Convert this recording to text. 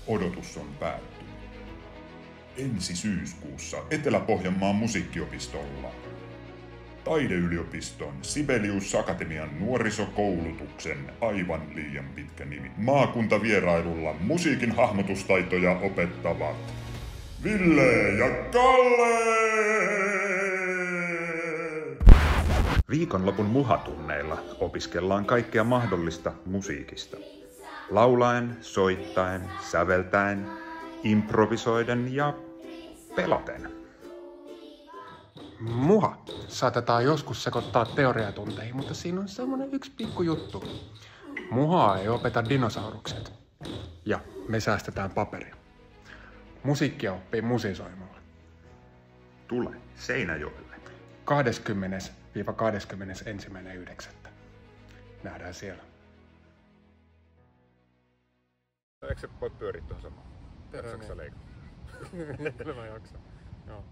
Odotus on päättynyt. Ensi syyskuussa Etelä-Pohjanmaan musiikkiopistolla Taideyliopiston Sibelius Akatemian nuorisokoulutuksen aivan liian pitkä nimi. Maakuntavierailulla musiikin hahmotustaitoja opettavat Ville ja Kalle! Viikonlopun muhatunneilla opiskellaan kaikkea mahdollista musiikista. Laulaen, soittaen, säveltäen, improvisoiden ja peloten. Muha saatetaan joskus sekoittaa teoriatunteihin, mutta siinä on semmoinen yksi pikku juttu. Muhaa ei opeta dinosaurukset. Ja me säästetään paperia. Musiikkia oppii musisoimalla. Tule Seinäjoelle. 20.–21.9. Nähdään siellä. Eikö se voi pyöriä tuohon samaan? Jaksatko sä leikata? Kyllä mä jaksan. Joo.